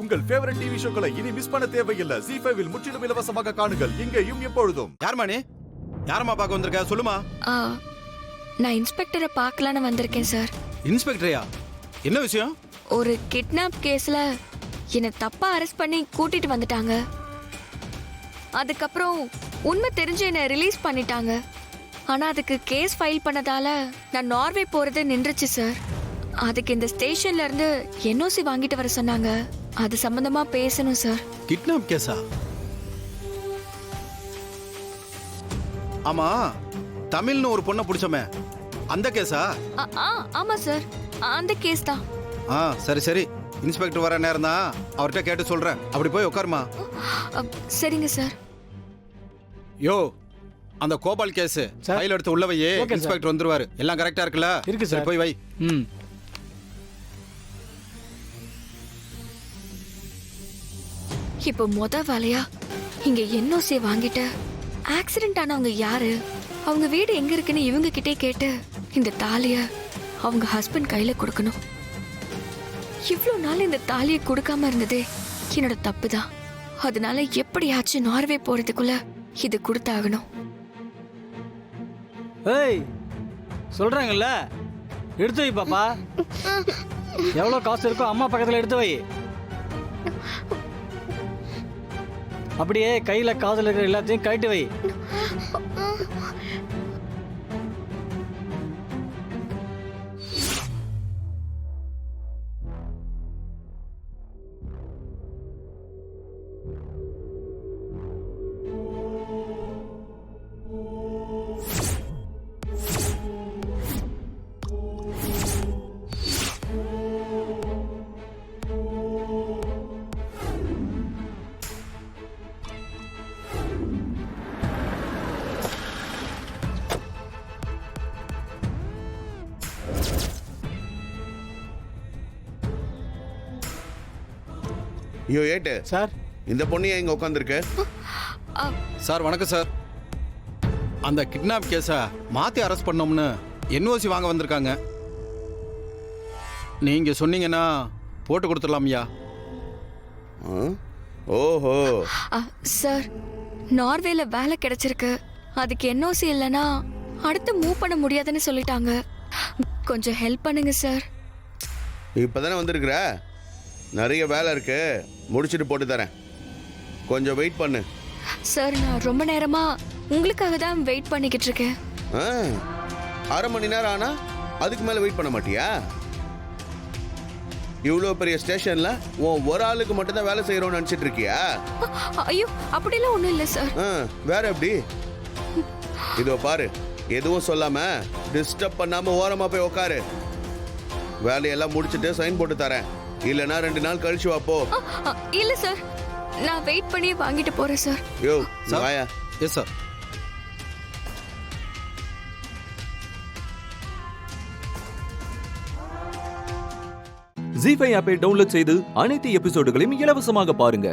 உங்கள் favourite TV ஷோக்களை இனி miss பண்ண தேவையில்லை. ZEE5 இல் முற்றிலும் இலவசமாக காணுங்கள். இங்கேயும் எப்பொழுதும். யாருமா நீ? யாரம்மா பார்க்க வந்திருக்க? சொல்லுமா. நான் இன்ஸ்பெக்டரை பார்க்கலான்னு வந்திருக்கேன் சார். இன்ஸ்பெக்டரையா? என்ன விஷயம்? ஒரு கிட்னாப் கேஸ்ல என்னை தப்பா அரெஸ்ட் பண்ணி கூட்டிட்டு வந்துட்டாங்க. அதுக்கப்புறம் உண்மை தெரிஞ்சு என்னை ரிலீஸ் பண்ணிட்டாங்க. ஆனா அதுக்கு கேஸ் ஃபைல் பண்ணதால நான் நார்வே போறது நின்றுச்சு சார். அதுக்கு இந்த ஸ்டேஷன்ல இருந்து NOC வாங்கிட்டு வர சொன்னாங்க. அது சம்பந்தமா பேசணும் சார். கிட்னாப் கேஸா? ஆமா, தமிழ்னு ஒரு பொண்ணை பிடிச்சோமே, அந்த கேஸா? ஆமா சார், அந்த கேஸ் தான். சரி சரி, இன்ஸ்பெக்டர் வர நேரம் தான், அவர்கிட்ட கேட்டு சொல்றேன். அப்படி போய் உட்காருமா. சரிங்க சார். யோ, அந்த கோபால் கேஸ் ஃபைல் எடுத்து உள்ள வையே. இன்ஸ்பெக்டர் வந்துருவாரு. எல்லாம் கரெக்டா இருக்குல்ல? இருக்கு சார். போய் வை. இப்போ வேலையா இங்க NOC வாங்கிட்டு ஆக்சிடென்ட் ஆனவங்க யாரு, அவங்க வீடு எங்க இருக்குன்னு இவங்க கிட்டே கேட்டு இந்த தாலிய அவங்க ஹஸ்பண்ட் கையில கொடுக்கணும். இவ்வளவு நாள் இந்த தாலியை கொடுக்காம இருந்ததே என்னோட தப்பு தான். அதனால எப்படியாச்சும் நார்வே போறதுக்குள்ள இது கொடுத்தாகணும். ஏய், சொல்றாங்கல்ல, எடுத்து வை பாப்பா. எவ்வளவு காசு இருக்கோ அம்மா பக்கத்துல எடுத்து வை. அப்படியே கையில காதுல இருக்கிற எல்லாத்தையும் கழட்டி வை. ஐயோ ஏட்டு சார், இந்த பொண்ணு இங்க உட்காந்துருக்கு. சார் வணக்கம் சார். அந்த கிட்னாப் கேஸை மாத்தி அரெஸ்ட் பண்ணோம்னு NOC வாங்க வந்திருக்காங்க. நீங்க சொன்னீங்கன்னா போட்டு கொடுத்துடலாம்யா. ஓஹோ சார், நார்வேல வேலை கிடைச்சிருக்கு. அதுக்கு NOC இல்லைன்னா அடுத்து மூவ் பண்ண முடியாதுன்னு சொல்லிட்டாங்க. கொஞ்சம் ஹெல்ப் பண்ணுங்க சார். இப்பதானே வந்திருக்கிற, நிறைய வேலை இருக்கு, முடிச்சுட்டு போட்டு தரேன். கொஞ்சம் வெயிட் பண்ணு. சார், நான் ரொம்ப நேரமா உங்களுக்காக தான் வெயிட் பண்ணிக்கிட்டு இருக்கேன். அரை மணி நேரம் ஆனா அதுக்கு மேல வெயிட் பண்ண மாட்டியா? இவ்வளோ பெரிய ஸ்டேஷன்ல ஒரு ஆளுக்கு மட்டும் தான் வேலை செய்யறோம்னு நினைச்சிட்டு இருக்கியா? ஐயோ, அப்படிலாம் ஒண்ணும் இல்லை சார். வேற எப்படி? இதோ பாரு, எதுவும் சொல்லாம டிஸ்டர்ப் பண்ணாம ஓரமா போய் உட்காரு. வேலையெல்லாம் முடிச்சுட்டு சைன் போட்டு தரேன். இல்லனா 2 நாள் கழிச்சு வாப்போ. இல்ல சார், நான் வெயிட் பண்ணி வாங்கிட்டு போறேன் சார். யோ சார். வாயா. Yes sir. ZEE5 ஆப்பை டவுன்லோட் செய்து அனைத்து எபிசோடுகளையும் இலவசமாக பாருங்க.